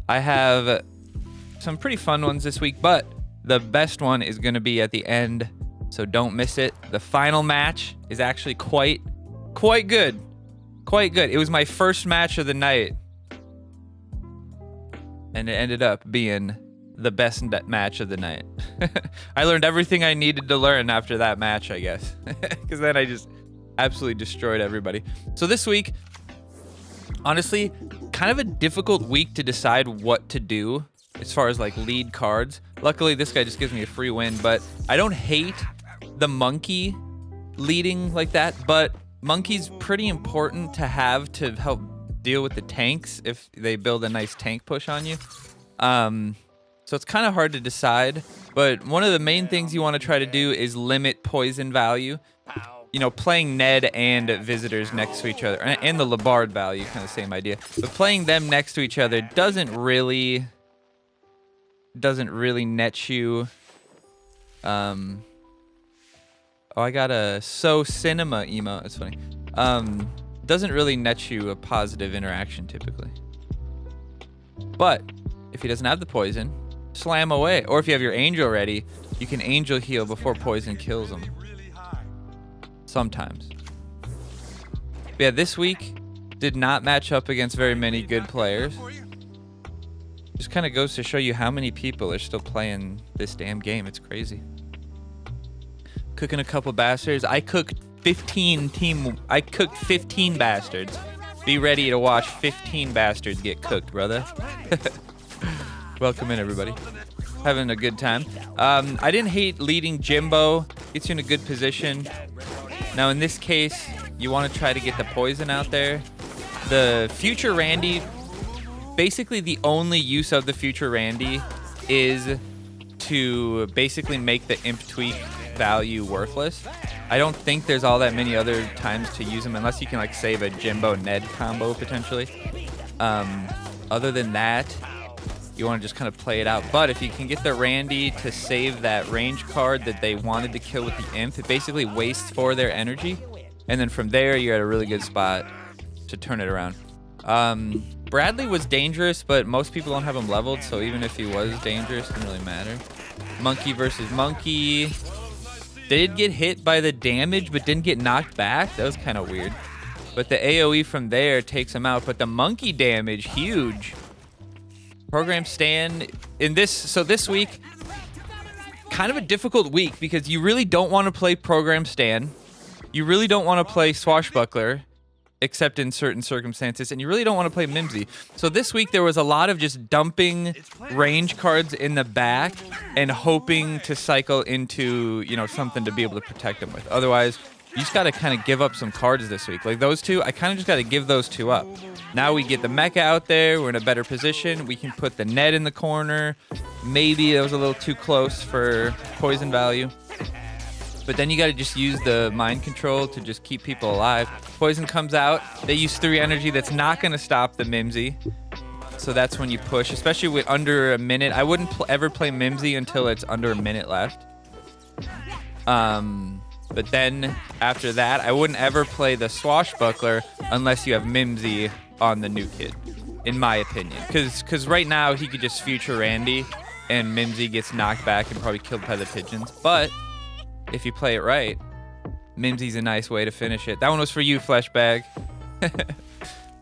I have some pretty fun ones this week, but the best one is going to be at the end, so don't miss it. The final match is actually quite good. Quite good. It was my first match of the night, and it ended up being the best match of the night. I learned everything I needed to learn after that match, I guess, because then I just absolutely destroyed everybody. So this week, honestly, kind of a difficult week to decide what to do as far as like lead cards. Luckily, this guy just gives me a free win, but I don't hate the monkey leading like that, but monkey's pretty important to have to help deal with the tanks if they build a nice tank push on you. So it's kind of hard to decide, but one of the main things you want to try to do is limit poison value. You know, playing Ned and visitors next to each other, and the Labard value, kind of same idea. But playing them next to each other doesn't really net you. Oh, I got a So Cinema emote. That's funny. Doesn't really net you a positive interaction typically. But if he doesn't have the poison, slam away. Or if you have your angel ready, you can angel heal before poison kills him. Sometimes. But yeah, this week did not match up against very many good players. Just kind of goes to show you how many people are still playing this damn game. It's crazy. Cooking a couple bastards. I cooked 15 bastards. Be ready to watch 15 bastards get cooked, brother. Welcome in, everybody. Having a good time. I didn't hate leading Jimbo. Gets you in a good position. Now, in this case, you want to try to get the poison out there. The future Randy, basically the only use of the future Randy is to basically make the imp tweak value worthless. I don't think there's all that many other times to use him unless you can like save a Jimbo Ned combo potentially. Other than that, you want to just kind of play it out. But if you can get the Randy to save that range card that they wanted to kill with the imp, it basically wastes 4 of their energy. And then from there, you're at a really good spot to turn it around. Bradley was dangerous, but most people don't have him leveled, so even if he was dangerous, it didn't really matter. Monkey versus monkey. Did get hit by the damage, but didn't get knocked back. That was kind of weird. But the AoE from there takes him out. But the monkey damage, huge. Program stand in this. So this week, kind of a difficult week because you really don't want to play program stand. You really don't want to play swashbuckler, except in certain circumstances, and you really don't want to play Mimsy. So this week there was a lot of just dumping range cards in the back and hoping to cycle into, you know, something to be able to protect them with. Otherwise, you just got to kind of give up some cards this week. Like those two, I kind of just got to give those two up. Now we get the mecha out there. We're in a better position. We can put the Ned in the corner. Maybe it was a little too close for poison value. But then you got to just use the mind control to just keep people alive. Poison comes out. They use 3 energy. That's not going to stop the Mimsy. So that's when you push, especially with under a minute. I wouldn't ever play Mimsy until it's under a minute left. But then after that, I wouldn't ever play the swashbuckler unless you have Mimsy on the new kid, in my opinion. Because right now he could just future Randy and Mimsy gets knocked back and probably killed by the pigeons. But if you play it right, Mimsy's a nice way to finish it. That one was for you, Fleshbag.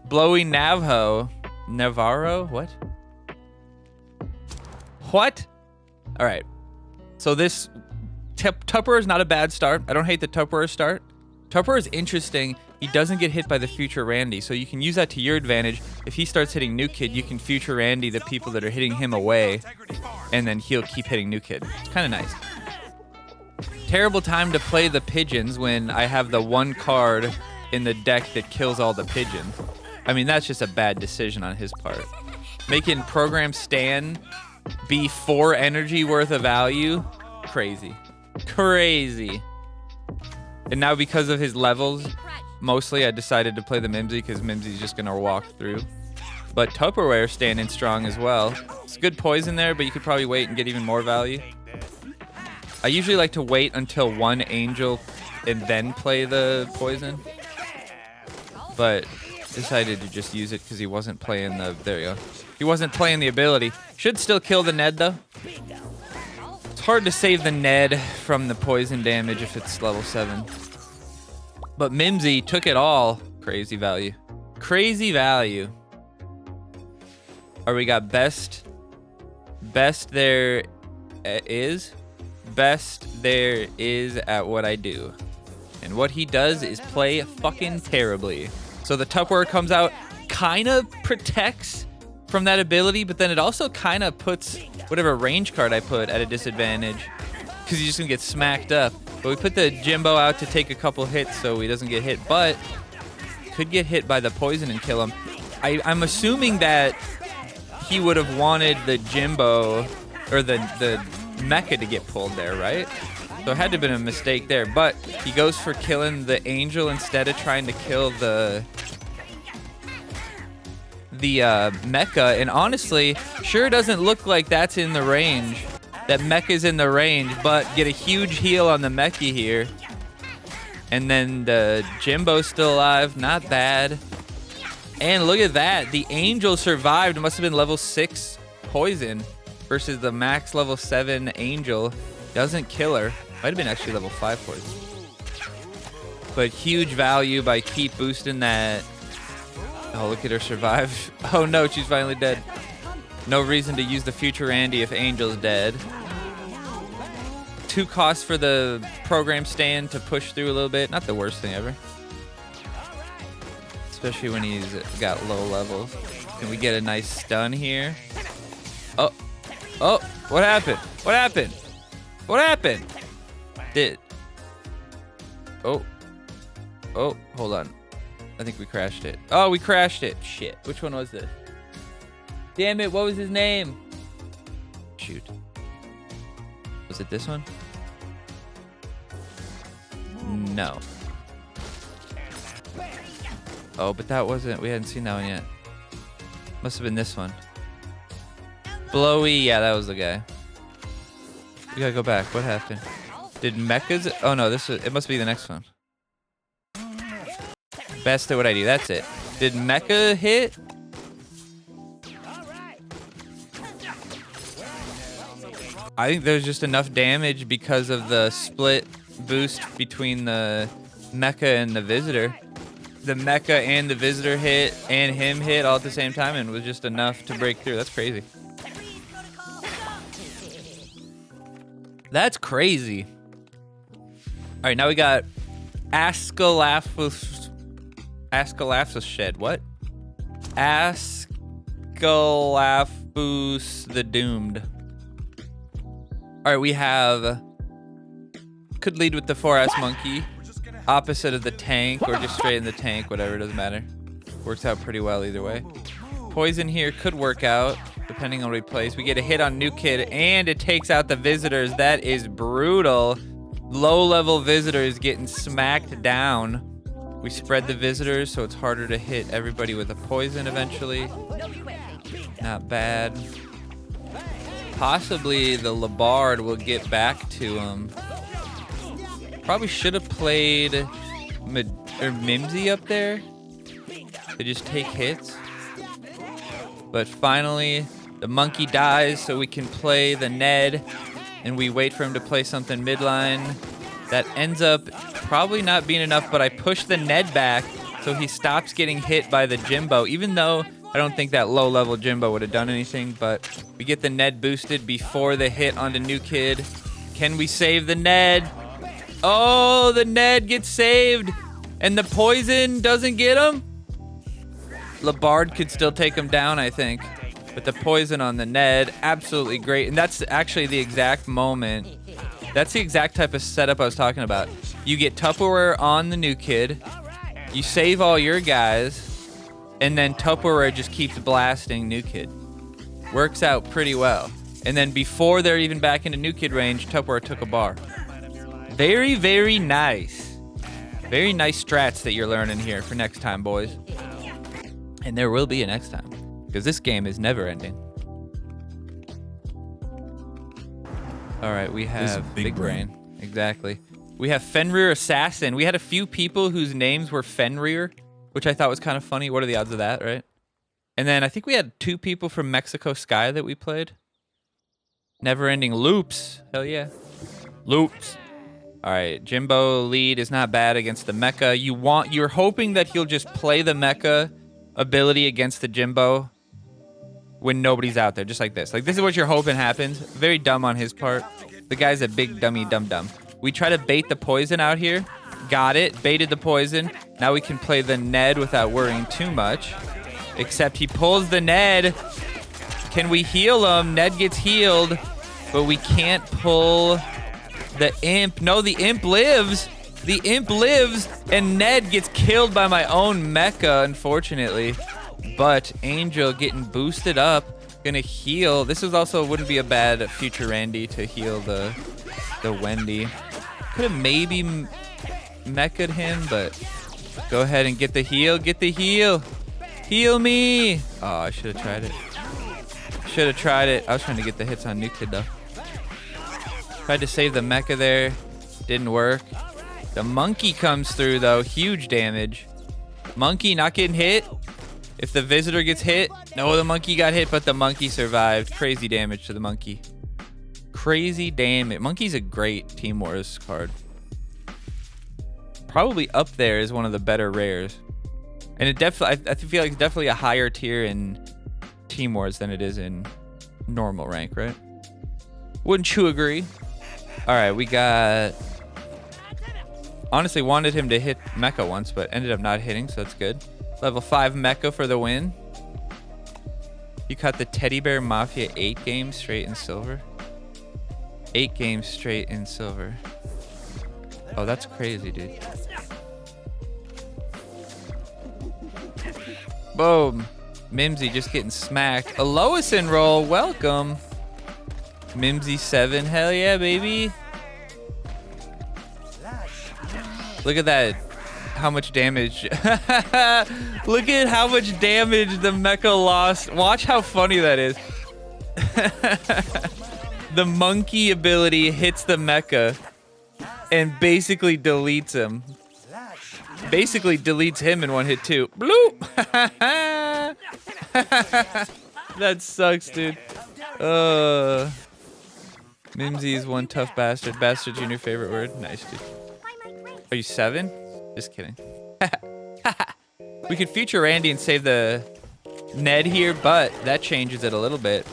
Blowy Navho. Navarro? What? What? All right. So this Tupper is not a bad start. I don't hate the Tupper start. Tupper is interesting. He doesn't get hit by the future Randy, so you can use that to your advantage. If he starts hitting New Kid, you can future Randy the people that are hitting him away, and then he'll keep hitting New Kid. It's kind of nice. Terrible time to play the pigeons when I have the one card in the deck that kills all the pigeons. I mean, that's just a bad decision on his part. Making program Stan be 4 energy worth of value, crazy. Crazy. And now because of his levels, mostly I decided to play the Mimsy because Mimsy's just going to walk through. But Tupperware standing strong as well. It's good poison there, but you could probably wait and get even more value. I usually like to wait until 1 angel and then play the poison. But Decided to just use it because he wasn't playing the... There you go. He wasn't playing the ability. Should still kill the Ned, though. It's hard to save the Ned from the poison damage if it's level 7. But Mimsy took it all. Crazy value. Crazy value. Or we got best. Best there is. Best there is at what I do. And what he does is play fucking terribly. So the Tupperware comes out, kind of protects from that ability, but then it also kind of puts whatever range card I put at a disadvantage because he's just gonna get smacked up. But we put the Jimbo out to take a couple hits so he doesn't get hit, but could get hit by the poison and kill him. I'm assuming that he would have wanted the Jimbo or the mecha to get pulled there, right? So it had to have been a mistake there, but he goes for killing the angel instead of trying to kill the mecha, and honestly, sure doesn't look like that's in the range. That mecha's in the range, but get a huge heal on the mecha here. And then the Jimbo's still alive, not bad. And look at that, the angel survived. It must have been level 6 poison versus the max level 7 angel. Doesn't kill her. Might have been actually level 5 poison. But huge value by keep boosting that. Oh, look at her survive. Oh no, she's finally dead. No reason to use the future Andy if Angel's dead. 2 costs for the program stand to push through a little bit. Not the worst thing ever. Especially when he's got low levels. Can we get a nice stun here? Oh. Oh, what happened? What happened? What happened? Oh, hold on. I think we crashed it. Oh, we crashed it. Shit. Which one was this? Damn it, what was his name? Shoot. Was it this one? No. Oh, but that wasn't... We hadn't seen that one yet. Must have been this one. Blowy. Yeah, that was the guy. We gotta go back. What happened? Did Mechas... Oh, no, this was... It must be the next one. Best at what I do. That's it. Did Mecha hit? I think there's just enough damage because of the split boost between the Mecha and the Visitor. The Mecha and the Visitor hit and him hit all at the same time and was just enough to break through. That's crazy. That's crazy. All right, now we got Askelaphus Shed. What? Askelaphus the Doomed. All right, we have... Could lead with the 4S Monkey. Opposite of the tank or just straight in the tank. Whatever, doesn't matter. Works out pretty well either way. Poison here could work out depending on what he plays. We get a hit on New Kid and it takes out the Visitors. That is brutal. Low-level Visitors getting smacked down. We spread the Visitors so it's harder to hit everybody with a poison eventually. Not bad. Possibly the Labard will get back to him. Probably should have played Mimsy up there to just take hits. But finally, the monkey dies so we can play the Ned and we wait for him to play something midline. That ends up probably not being enough, but I push the Ned back so he stops getting hit by the Jimbo, even though I don't think that low-level Jimbo would have done anything, but we get the Ned boosted before the hit onto New Kid. Can we save the Ned? Oh, the Ned gets saved, and the poison doesn't get him? Labard could still take him down, I think. But the poison on the Ned, absolutely great. And that's actually the exact moment. That's the exact type of setup I was talking about. You get Tupperware on the New Kid. You save all your guys. And then Tupperware just keeps blasting New Kid. Works out pretty well. And then before they're even back into New Kid range, Tupperware took a bar. Very, very nice. Very nice strats that you're learning here for next time, boys. And there will be a next time. Because this game is never ending. Alright, we have Big Brain. Exactly. We have Fenrir Assassin. We had a few people whose names were Fenrir, which I thought was kind of funny. What are the odds of that, right? And then I think we had 2 people from Mexico Sky that we played. Never-ending loops. Hell yeah. Loops. All right, Jimbo lead is not bad against the mecha. You're hoping that he'll just play the mecha ability against the Jimbo when nobody's out there, just like this. Like, this is what you're hoping happens. Very dumb on his part. The guy's a big dummy dum-dum. We try to bait the poison out here. Got it. Baited the poison. Now we can play the Ned without worrying too much. Except he pulls the Ned. Can we heal him? Ned gets healed. But we can't pull the Imp. No, the Imp lives. The Imp lives. And Ned gets killed by my own mecha, unfortunately. But Angel getting boosted up. Gonna heal. This is also wouldn't be a bad future Randy to heal the Wendy. Could have maybe mecha'd him, but go ahead and get the heal. Get the heal. Heal me. Oh, I should have tried it. Should have tried it. I was trying to get the hits on New Kid, though. Tried to save the mecha there. Didn't work. The monkey comes through, though. Huge damage. Monkey not getting hit. If the visitor gets hit. No, the monkey got hit, but the monkey survived. Crazy damage to the monkey. Crazy damage. Monkey's a great Team Wars card. Probably up there is one of the better rares. And it definitely, I feel like it's definitely a higher tier in Team Wars than it is in normal rank, right? Wouldn't you agree? All right, we got... Honestly, wanted him to hit mecha once, but ended up not hitting, so that's good. Level 5 mecha for the win. You caught the Teddy Bear Mafia 8 games straight in silver. 8 games straight in silver. Oh, that's crazy, dude. Boom. Mimsy just getting smacked. A Loisin roll. Welcome. Mimsy 7. Hell yeah, baby. Look at that. How much damage. Look at how much damage the mecha lost. Watch how funny that is. The monkey ability hits the mecha and basically deletes him. Basically deletes him in one hit too. Bloop! That sucks, dude. Mimsy is one tough bastard. Bastard's your new favorite word. Nice, dude. Are you 7? Just kidding. We could future Randy and save the Ned here, but that changes it a little bit.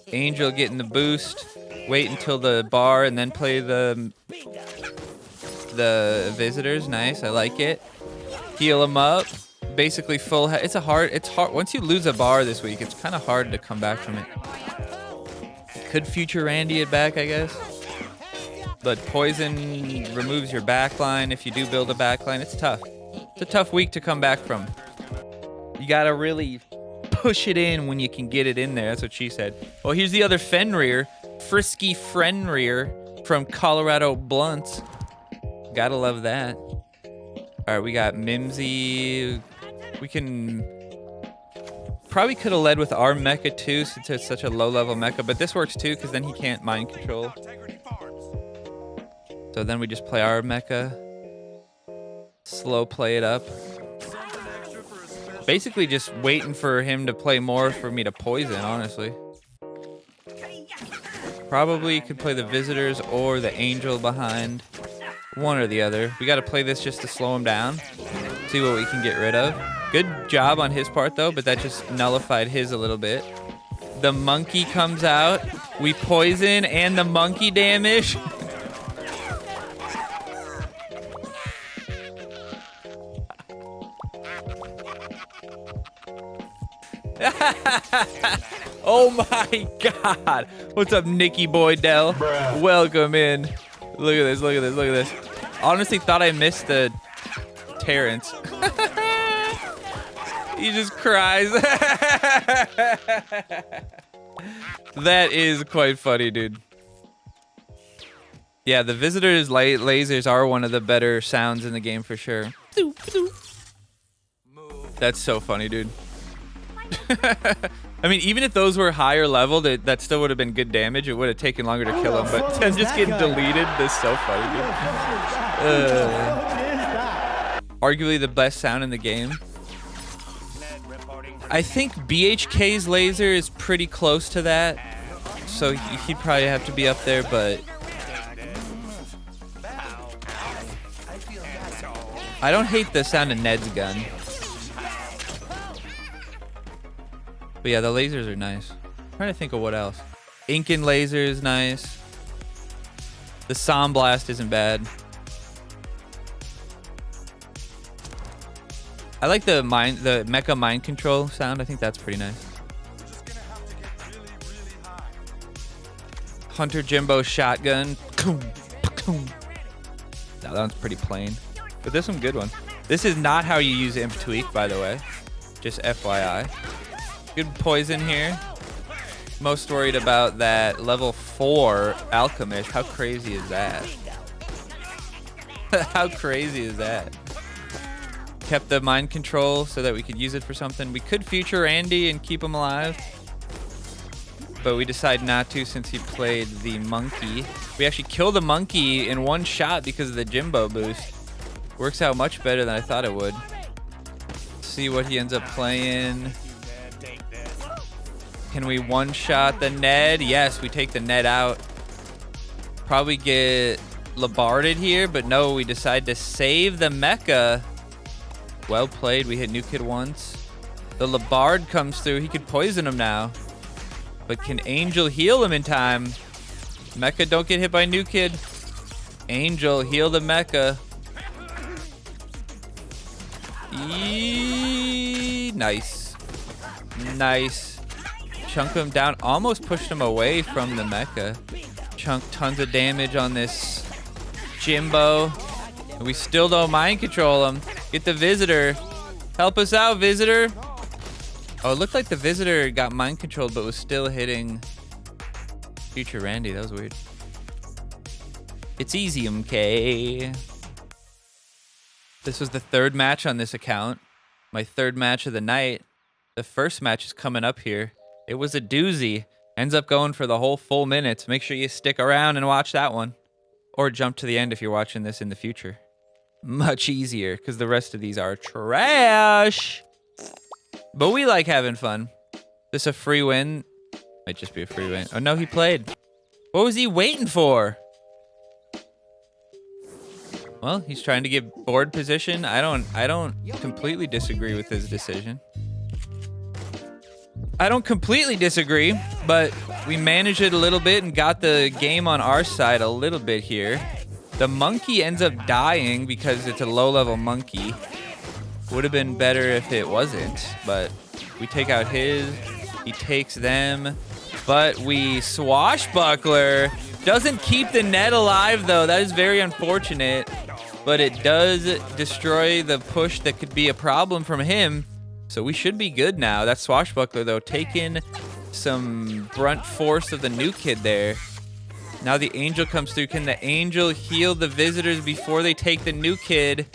Angel getting the boost. Wait until the bar and then play the visitors. Nice, I like it. Heal them up. Basically full. It's hard. Once you lose a bar this week, it's kind of hard to come back from it. Could future Randy it back, I guess. But poison removes your backline. If you do build a backline, it's tough. It's a tough week to come back from. You gotta really push it in when you can get it in there. That's what she said. Well, here's the other Fenrir. Frisky Fenrir from Colorado Blunts. Gotta love that. All right, we got Mimsy. We can... Probably could have led with our mecha too, since it's such a low-level mecha. But this works too, because then he can't mind control. So then we just play our mecha. Slow play it up. Basically just waiting for him to play more for me to poison, honestly. Probably could play the visitors or the angel behind. One or the other. We got to play this just to slow him down. See what we can get rid of. Good job on his part though, but that just nullified his a little bit. The monkey comes out. We poison and the monkey damage. Oh my god. What's up, Nicky Boy Dell? Welcome in. Look at this, look at this, look at this. Honestly thought I missed the Terrence. He just cries. That is quite funny, dude. Yeah, the visitors' lasers are one of the better sounds in the game for sure. That's so funny, dude. I mean, even if those were higher level, that still would have been good damage. It would have taken longer to kill them, but them just getting deleted is so funny, dude. arguably the best sound in the game. I think BHK's laser is pretty close to that, so he'd probably have to be up there, but I don't hate the sound of Ned's gun. But yeah, the lasers are nice. I'm trying to think of what else. Inkin laser is nice. The Sound Blast isn't bad. I like the mecha mind control sound. I think that's pretty nice. Hunter Jimbo shotgun. No, that one's pretty plain. But there's some good ones. This is not how you use Imp Tweak, by the way. Just FYI. Good poison here. Most worried about that level 4 alchemist. How crazy is that? How crazy is that? Kept the mind control so that we could use it for something. We could future Andy and keep him alive, but we decided not to since he played the monkey. We actually killed the monkey in one shot because of the Jimbo boost. Works out much better than I thought it would. See what he ends up playing. Can we one-shot the Ned? Yes, we take the Ned out. Probably get Labarded here, but no, we decide to save the mecha. Well played. We hit New Kid once. The Labard comes through. He could poison him now. But can Angel heal him in time? Mecha, don't get hit by New Kid. Angel, heal the mecha. Nice. Nice. Chunk him down. Almost pushed him away from the mecha. Chunk tons of damage on this Jimbo. We still don't mind control him. Get the Visitor. Help us out, Visitor. Oh, it looked like the Visitor got mind controlled, but was still hitting Future Randy. That was weird. It's easy, MK. This was the third match on this account. My third match of the night. The first match is coming up here. It was a doozy. Ends up going for the whole full minute. Make sure you stick around and watch that one. Or jump to the end if you're watching this in the future. Much easier, because the rest of these are trash. But we like having fun. This a free win? Might just be a free win. Oh no, he played. What was he waiting for? Well, he's trying to get board position. I don't completely disagree with his decision. I don't completely disagree, but we managed it a little bit and got the game on our side a little bit here. The monkey ends up dying because it's a low-level monkey. Would have been better if it wasn't, but we take out his, he takes them, but we swashbuckler. Doesn't keep the net alive, though. That is very unfortunate, but it does destroy the push that could be a problem from him, so we should be good now. That swashbuckler, though, taking some brunt force of the new kid there. Now the Angel comes through. Can the Angel heal the Visitors before they take the new kid?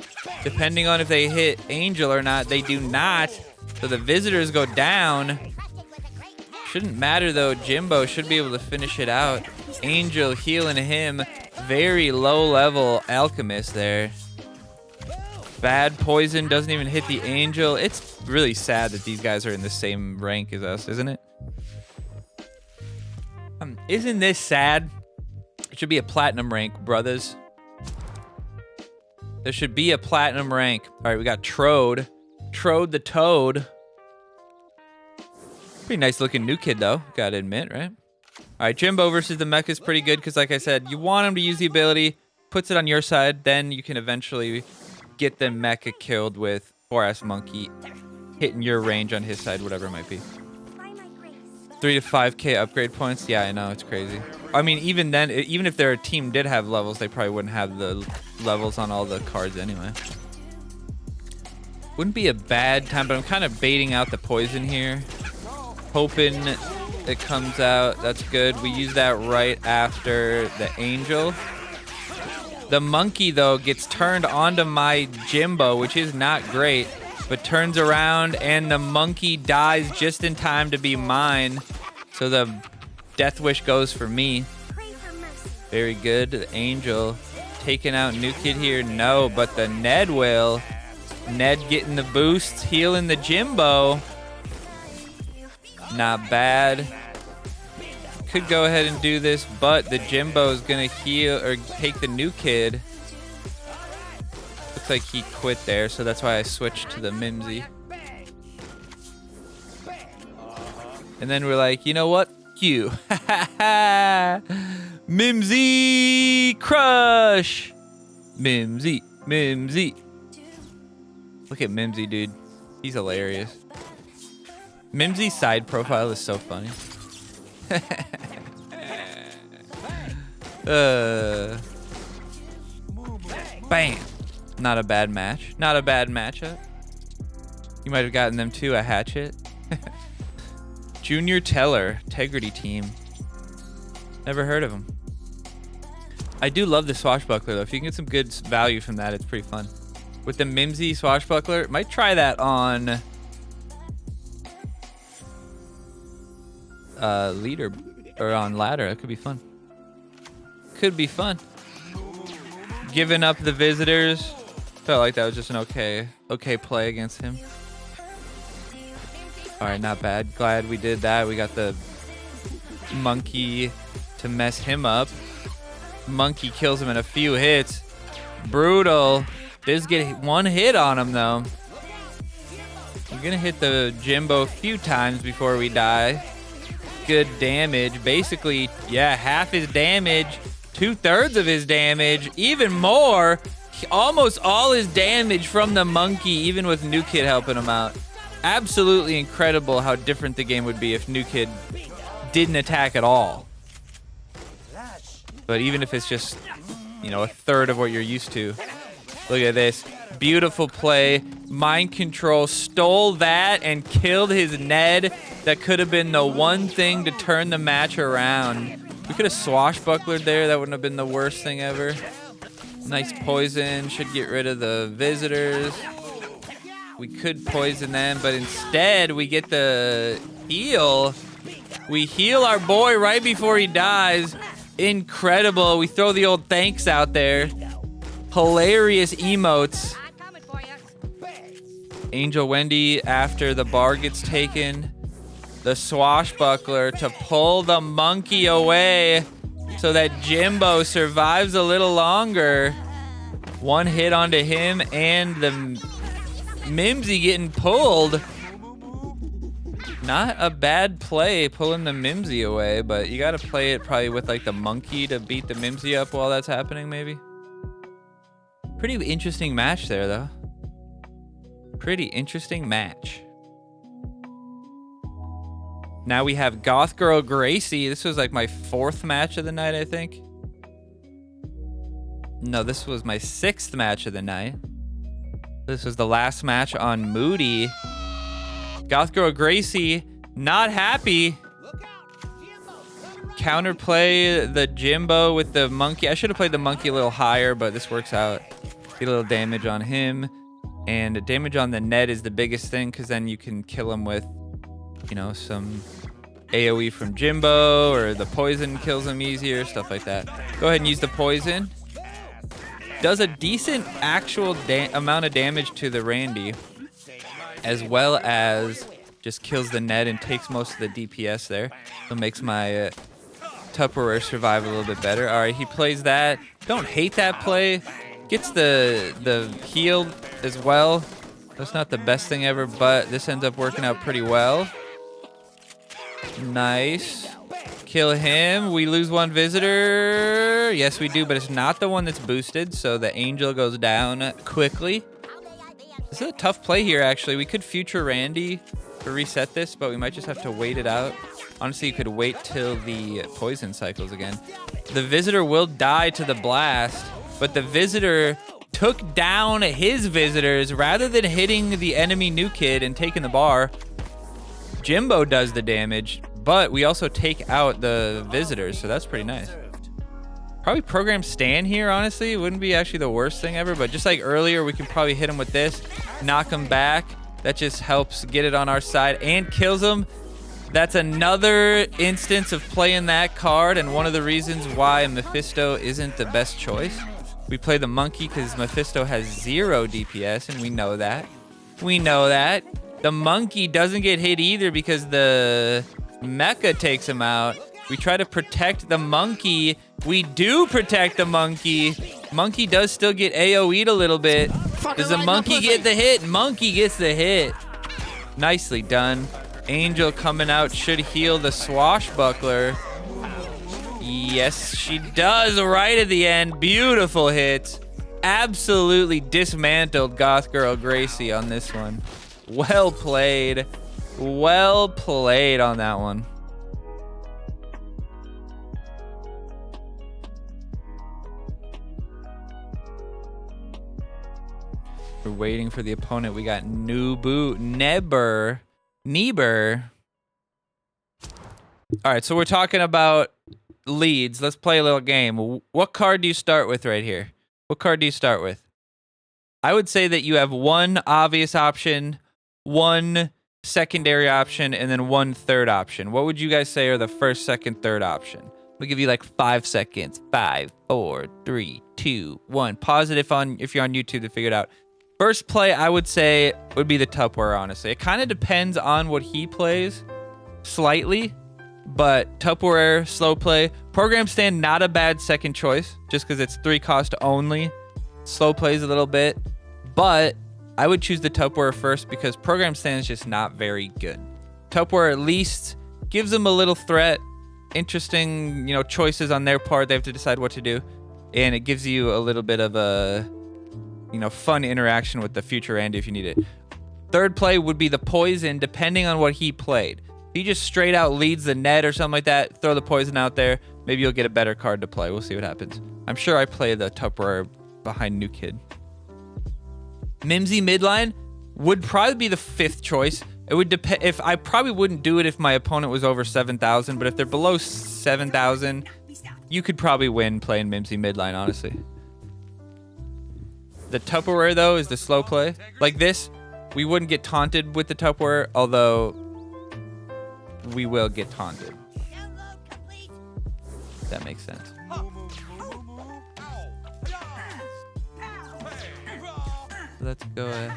Depending on if they hit Angel or not, they do not. So the Visitors go down. Shouldn't matter, though. Jimbo should be able to finish it out. Angel healing him. Very low-level Alchemist there. Bad poison doesn't even hit the Angel. It's really sad that these guys are in the same rank as us, isn't it? Isn't this sad? It should be a platinum rank, brothers. There should be a platinum rank. All right, we got Trode. Trode the Toad. Pretty nice looking new kid, though. Gotta admit, right? All right, Jimbo versus the Mecha is pretty good because, like I said, you want him to use the ability, puts it on your side, then you can eventually get the Mecha killed with 4S Monkey hitting your range on his side, whatever it might be. 3 to 5k upgrade points. Yeah, I know, it's crazy. I mean, even then, even if their team did have levels, they probably wouldn't have the levels on all the cards anyway. Wouldn't be a bad time, but I'm kind of baiting out the poison here. Hoping it comes out. That's good. We use that right after the Angel. The monkey, though, gets turned onto my Jimbo, which is not great, but turns around and the monkey dies just in time to be mine. So the death wish goes for me. Very good. The Angel taking out New Kid here. No, but the Ned will. Ned getting the boosts, healing the Jimbo. Not bad. Could go ahead and do this, but the Jimbo is gonna heal or take the new kid. Looks like he quit there, so that's why I switched to the Mimsy. And then we're like, you know what? You. Mimsy crush. Mimsy. Mimsy. Look at Mimsy, dude. He's hilarious. Mimsy's side profile is so funny. Bam. Not a bad match. Not a bad matchup. You might have gotten them too, a hatchet. Junior Teller, Integrity Team. Never heard of him. I do love the Swashbuckler, though. If you can get some good value from that, it's pretty fun. With the Mimsy Swashbuckler, might try that on leader or on ladder. That could be fun. Could be fun. Giving up the visitors. Felt like that was just an okay play against him. All right, not bad. Glad we did that. We got the monkey to mess him up. Monkey kills him in a few hits. Brutal. Does get one hit on him, though. We're going to hit the Jimbo a few times before we die. Good damage. Basically, yeah, half his damage. 2/3 of his damage. Even more. Almost all his damage from the monkey, even with New Kid helping him out. Absolutely incredible how different the game would be if New Kid didn't attack at all. But even if it's just, you know, 1/3 of what you're used to. Look at this. Beautiful play. Mind control. Stole that and killed his Ned. That could have been the one thing to turn the match around. We could have swashbucklered there. That wouldn't have been the worst thing ever. Nice poison. Should get rid of the visitors. We could poison them, but instead we get the heal. We heal our boy right before he dies. Incredible. We throw the old thanks out there. Hilarious emotes. Angel Wendy after the bar gets taken. The swashbuckler to pull the monkey away so that Jimbo survives a little longer. One hit onto him and the Mimsy getting pulled. Not a bad play pulling the Mimsy away, but you gotta play it probably with like the monkey to beat the Mimsy up while that's happening, maybe. Pretty interesting match there, though. Pretty interesting match. Now we have Goth Girl Gracie. This was like my 4th match of the night, I think. No, this was my 6th match of the night. This was the last match on Moody. Goth Girl Gracie, not happy. Counterplay the Jimbo with the monkey. I should have played the monkey a little higher, but this works out. Get a little damage on him. And damage on the Ned is the biggest thing, because then you can kill him with, you know, some AoE from Jimbo, or the poison kills him easier, stuff like that. Go ahead and use the poison. Does a decent actual amount of damage to the Randy, as well as just kills the Ned and takes most of the DPS there. So makes my Tupperware survive a little bit better. All right, he plays that. Don't hate that play. Gets the heal as well. That's not the best thing ever, but this ends up working out pretty well. Nice. Kill him. We lose one visitor. Yes, we do, but it's not the one that's boosted, so the angel goes down quickly. This is a tough play here, actually. We could future Randy to reset this, but we might just have to wait it out. Honestly, you could wait till the poison cycles again. The visitor will die to the blast, but the visitor took down his visitors rather than hitting the enemy New Kid and taking the bar. Jimbo does the damage, but we also take out the visitors, so that's pretty nice. Probably program Stan here, honestly. It wouldn't be actually the worst thing ever, but just like earlier, we can probably hit him with this, knock him back. That just helps get it on our side and kills him. That's another instance of playing that card, and one of the reasons why Mephisto isn't the best choice. We play the monkey because Mephisto has 0 DPS, and we know that. We know that. The monkey doesn't get hit either because the mecha takes him out. We try to protect the monkey. We do protect the monkey. Monkey does still get AoE'd a little bit. Does the monkey get the hit? Monkey gets the hit. Nicely done. Angel coming out should heal the swashbuckler. Yes, she does right at the end. Beautiful hit. Absolutely dismantled Goth Girl Gracie on this one. Well played. Well played on that one. We're waiting for the opponent. We got Nubu, Neber. All right, so we're talking about leads. Let's play a little game. What card do you start with right here? What card do you start with? I would say that you have one obvious option, one secondary option, and then one third option. What would you guys say are the first, second, third option? We'll give you like 5 seconds. 5, 4, 3, 2, 1. Pause it if you're on YouTube to figure it out. First play, I would say, would be the Tupperware, honestly. It kind of depends on what he plays, slightly. But Tupperware, slow play. Program stand, not a bad second choice, just because it's 3 cost only. Slow plays a little bit. But I would choose the Tupperware first because program stand is just not very good. Tupperware at least gives them a little threat. Interesting, choices on their part. They have to decide what to do. And it gives you a little bit of a, fun interaction with the future Andy if you need it. Third play would be the poison, depending on what he played. If he just straight out leads the net or something like that, throw the poison out there. Maybe you'll get a better card to play. We'll see what happens. I'm sure I play the Tupperware behind New Kid. Mimsy midline would probably be the 5th choice. It would depend. If I probably wouldn't do it if my opponent was over 7,000, but if they're below 7,000, you could probably win playing Mimsy midline, honestly. The Tupperware, though, is the slow play. Like this, we wouldn't get taunted with the Tupperware, although we will get taunted. That makes sense. Let's go ahead.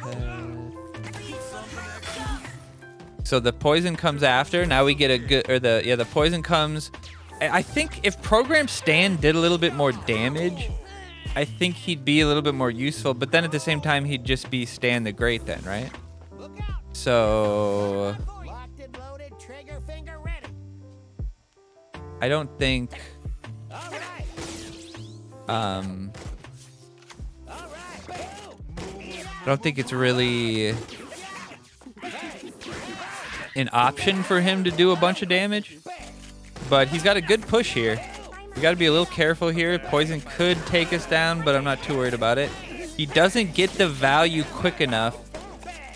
So the poison comes after. Now we get a good, the poison comes. I think if program stand did a little bit more damage, I think he'd be a little bit more useful, but then at the same time, he'd just be Stan the Great then, right? So I don't think it's really an option for him to do a bunch of damage, but he's got a good push here. We got to be a little careful here. Poison could take us down, but I'm not too worried about it. He doesn't get the value quick enough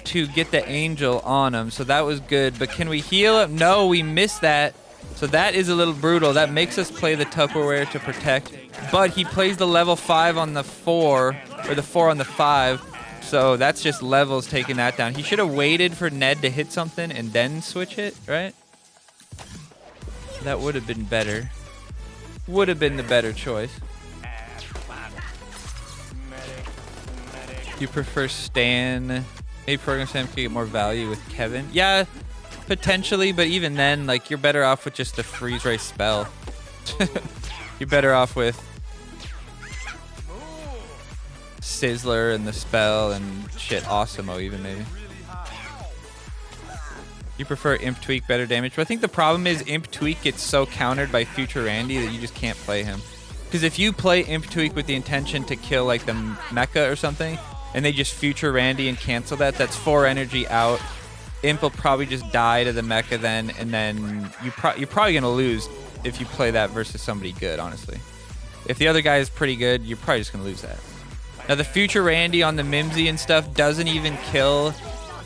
to get the angel on him, so that was good. But can we heal him? No, we missed that. So that is a little brutal. That makes us play the Tupperware to protect. But he plays the level 5 on the 4, or the 4 on the 5. So that's just levels taking that down. He should have waited for Ned to hit something and then switch it, right? That would have been better. Would have been the better choice. You prefer Stan? Maybe program Stan could get more value with Kevin. Yeah, potentially, but even then, like, you're better off with just the freeze ray spell. You're better off with Sizzler and the spell and shit. Awesome-o even maybe. You prefer Imp Tweak, better damage. But I think the problem is Imp Tweak gets so countered by Future Randy that you just can't play him. Because if you play Imp Tweak with the intention to kill like the mecha or something, and they just Future Randy and cancel that, that's 4 energy out. Imp will probably just die to the mecha then, and then you're probably going to lose if you play that versus somebody good, honestly. If the other guy is pretty good, you're probably just going to lose that. Now the Future Randy on the Mimsy and stuff doesn't even kill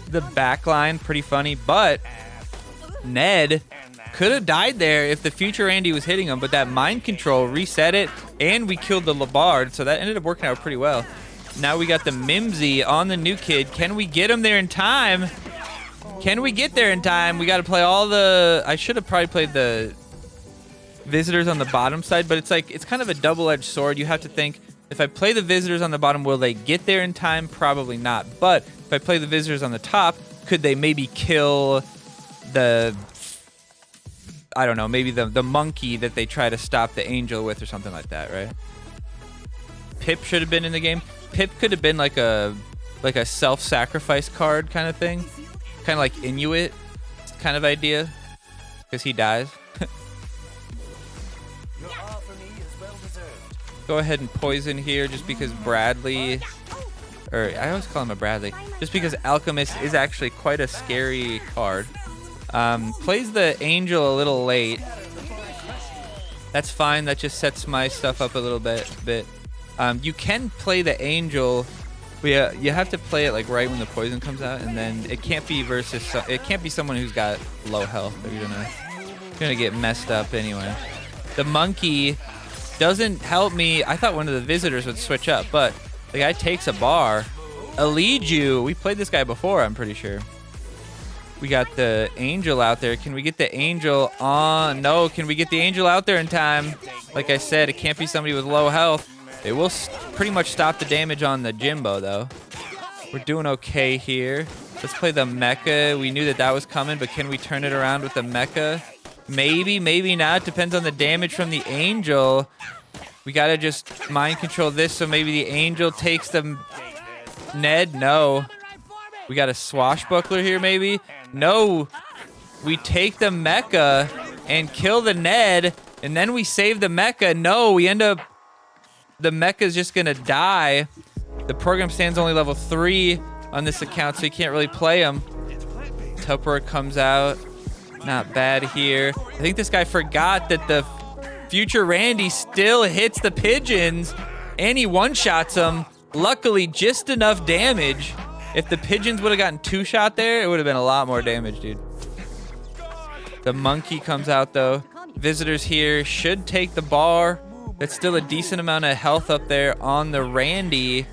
the backline. Pretty funny, but Ned could have died there if the Future Randy was hitting him, but that mind control reset it, and we killed the Labard, so that ended up working out pretty well. Now we got the Mimsy on the New Kid. Can we get him there in time? Can we get there in time? We got to play all the... I should have probably played the visitors on the bottom side, but it's like, it's kind of a double-edged sword. You have to think, If I play the visitors on the bottom, will they get there in time? Probably not. But if I play the visitors on the top, could they maybe kill the, I don't know, maybe the monkey that they try to stop the angel with or something like that, right? Pip should have been in the game. Pip could have been like a self-sacrifice card kind of thing. Kind of like Inuit kind of idea. Because he dies. Go ahead and poison here just because Bradley, or I always call him a Bradley, just because Alchemist is actually quite a scary card. Plays the Angel a little late. That's fine. That just sets my stuff up a little bit. You can play the Angel. But you have to play it like right when the poison comes out, and then it can't be versus. It can't be someone who's got low health. Or you're gonna get messed up anyway. The monkey doesn't help me. I thought one of the visitors would switch up, but the guy takes a bar. Eliju. We played this guy before, I'm pretty sure. We got the angel out there. Can we get the angel on? No. Can we get the angel out there in time? Like I said, it can't be somebody with low health. It will pretty much stop the damage on the Jimbo, though. We're doing okay here. Let's play the mecha. We knew that was coming, but can we turn it around with the mecha? Maybe, maybe not. Depends on the damage from the angel. We gotta just mind control this, so maybe the angel takes the Ned. No. We got a swashbuckler here, maybe? No. We take the mecha and kill the Ned, and then we save the mecha. No, we end up... The mecha's just gonna die. The program stands only level 3 on this account, so you can't really play him. Tupper comes out. Not bad here. I think this guy forgot that the future Randy still hits the pigeons, and he one-shots them. Luckily, just enough damage. If the pigeons would have gotten 2-shot there, it would have been a lot more damage, dude. The monkey comes out, though. Visitors here should take the bar. That's still a decent amount of health up there on the Randy.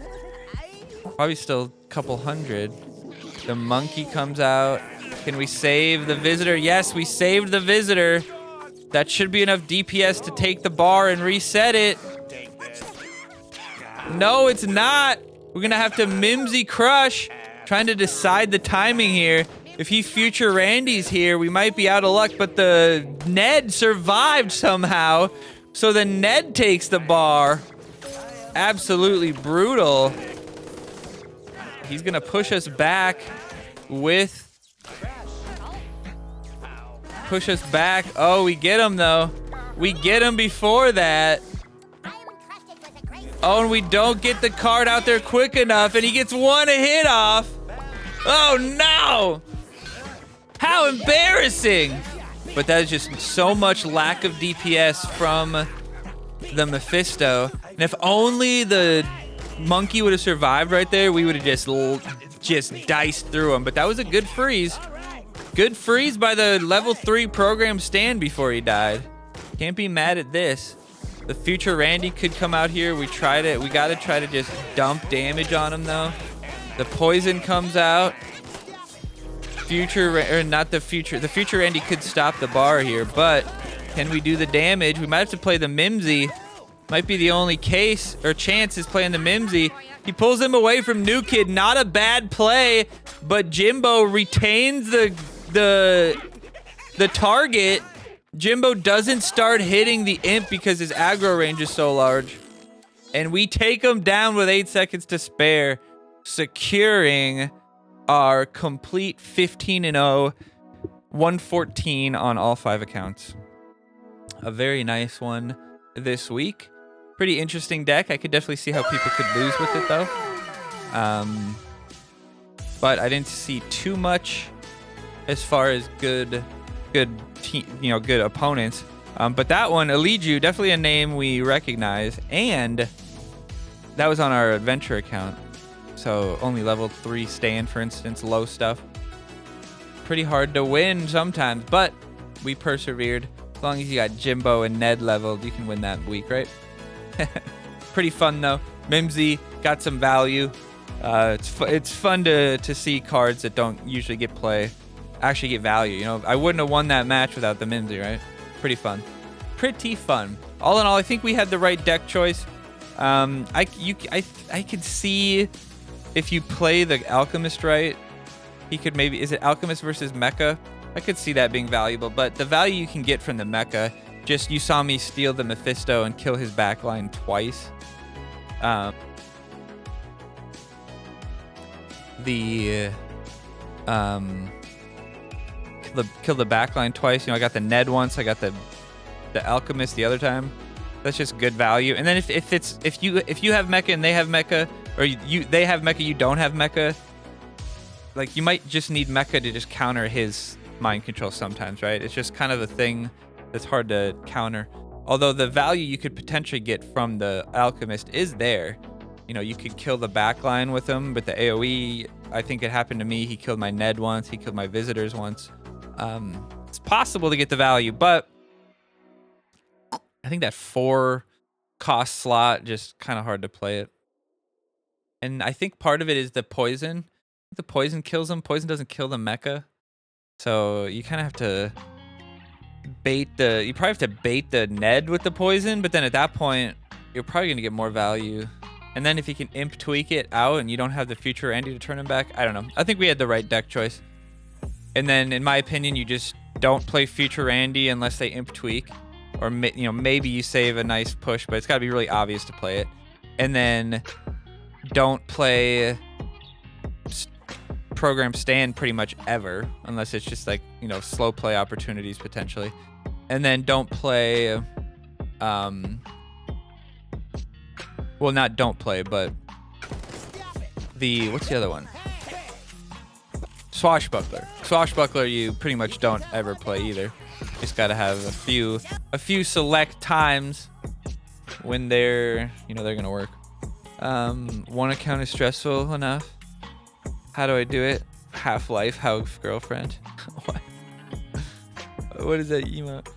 Probably still a couple hundred. The monkey comes out. Can we save the visitor? Yes, we saved the visitor. That should be enough DPS to take the bar and reset it. No, it's not. We're going to have to Mimsy Crush. Trying to decide the timing here. If he future Randy's here, we might be out of luck. But the Ned survived somehow. So the Ned takes the bar. Absolutely brutal. He's going to push us back with... Push us back. Oh, we get him, though. We get him before that. Oh, and we don't get the card out there quick enough, and he gets one hit off. Oh, no. How embarrassing. But that is just so much lack of DPS from the Mephisto. And if only the monkey would have survived right there, we would have just diced through him. But that was a good freeze. Good freeze by the level 3 program stand before he died. Can't be mad at this. The future Randy could come out here. We tried it. We got to try to just dump damage on him, though. The poison comes out. The future Randy could stop the bar here, but can we do the damage? We might have to play the Mimsy. Might be the only case or chance is playing the Mimsy. He pulls him away from New Kid. Not a bad play, but Jimbo retains the target. Jimbo doesn't start hitting the imp because his aggro range is so large. And we take him down with 8 seconds to spare, securing our complete 15-0, 114 on all 5 accounts. A very nice one this week. Pretty interesting deck. I could definitely see how people could lose with it, though. But I didn't see too much as far as good opponents. But that one, Eliju, definitely a name we recognize, and that was on our adventure account. So only level 3 stand, for instance, low stuff. Pretty hard to win sometimes, but we persevered. As long as you got Jimbo and Ned leveled, you can win that week, right? Pretty fun, though. Mimsy got some value. It's fun to see cards that don't usually get play actually get value. You know, I wouldn't have won that match without the Mimsy, right? Pretty fun. Pretty fun. All in all, I think we had the right deck choice. I could see if you play the Alchemist right, he could maybe, is it Alchemist versus Mecha? I could see that being valuable, but the value you can get from the Mecha, just you saw me steal the Mephisto and kill his backline twice. Kill the backline twice. You know, I got the Ned once. I got the Alchemist the other time. That's just good value. And then if you have Mecha and they have Mecha, or they have Mecha, you don't have Mecha, like you might just need Mecha to just counter his mind control sometimes, right? It's just kind of a thing that's hard to counter. Although the value you could potentially get from the Alchemist is there. You know, you could kill the backline with him, but the AoE, I think it happened to me. He killed my Ned once. He killed my visitors once. It's possible to get the value, but I think that 4 cost slot, just kind of hard to play it. And I think part of it is the poison. The poison kills him. Poison doesn't kill the mecha. So you kind of have to you probably have to bait the Ned with the poison, but then at that point, you're probably going to get more value. And then if you can imp tweak it out and you don't have the future Andy to turn him back, I don't know. I think we had the right deck choice. And then in my opinion, you just don't play future Andy unless they imp tweak. Or maybe you save a nice push, but it's got to be really obvious to play it. And then don't play program stand pretty much ever, unless it's just like, slow play opportunities potentially. And then don't play, well, not don't play, but what's the other one? Swashbuckler. Swashbuckler, you pretty much don't ever play either. Just gotta have a few select times when they're gonna work. One account is stressful enough. How do I do it? Half-Life House Girlfriend. What is that emote?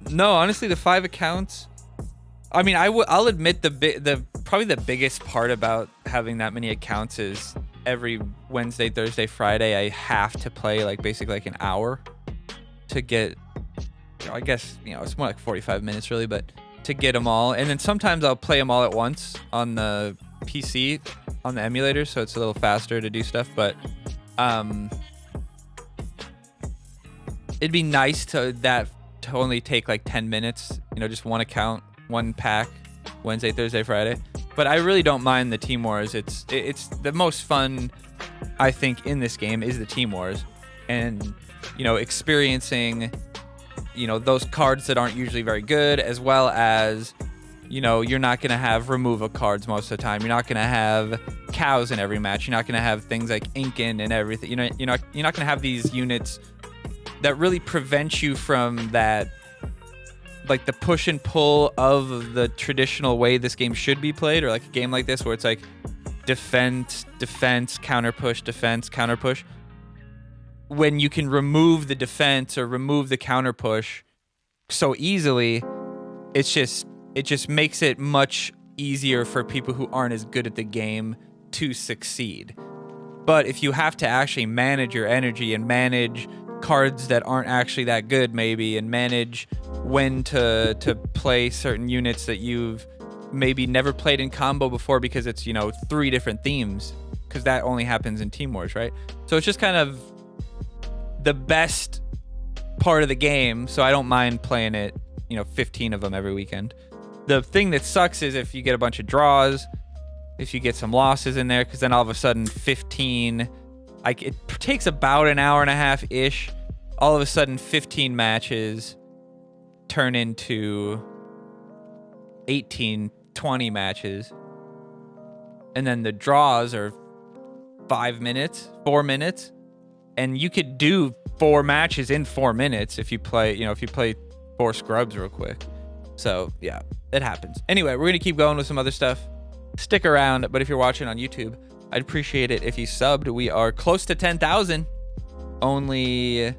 No, honestly, the 5 accounts. I mean, I'll admit probably the biggest part about having that many accounts is every Wednesday, Thursday, Friday, I have to play basically an hour to get. I guess it's more like 45 minutes really, but to get them all. And then sometimes I'll play them all at once on the PC on the emulator, so it's a little faster to do stuff. But it'd be nice to only take 10 minutes. Just one account, one pack, Wednesday, Thursday, Friday. But I really don't mind the Team Wars. It's the most fun, I think, in this game is the Team Wars, and experiencing those cards that aren't usually very good, as well as you're not gonna have removal cards most of the time. You're not gonna have cows in every match. You're not gonna have things like Inkin and everything. You're not gonna have these units that really prevent you from that, the push and pull of the traditional way this game should be played, or a game like this where it's defense, counter push, defense, counter push. When you can remove the defense or remove the counter push so easily, it just makes it much easier for people who aren't as good at the game to succeed. But if you have to actually manage your energy and manage cards that aren't actually that good maybe, and manage when to play certain units that you've maybe never played in combo before because it's 3 different themes, because that only happens in Team Wars, right? So it's just kind of the best part of the game, so I don't mind playing it 15 of them every weekend. The thing that sucks is if you get a bunch of draws, if you get some losses in there, because then all of a sudden 15, it takes about an hour and a half ish. All of a sudden 15 matches turn into 18, 20 matches. And then the draws are 5 minutes, 4 minutes. And you could do 4 matches in 4 minutes if you play, if you play 4 scrubs real quick. So yeah, it happens. Anyway, we're gonna keep going with some other stuff. Stick around, but if you're watching on YouTube, I'd appreciate it if you subbed. We are close to 10,000. Only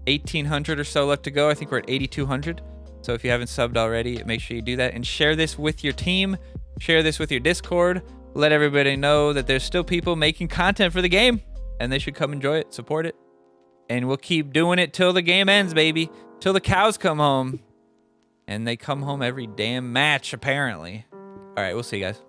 1,800 or so left to go. I think we're at 8,200. So if you haven't subbed already, make sure you do that and share this with your team. Share this with your Discord. Let everybody know that there's still people making content for the game, and they should come enjoy it, support it. And we'll keep doing it till the game ends, baby. Till the cows come home. And they come home every damn match, apparently. All right, we'll see you guys.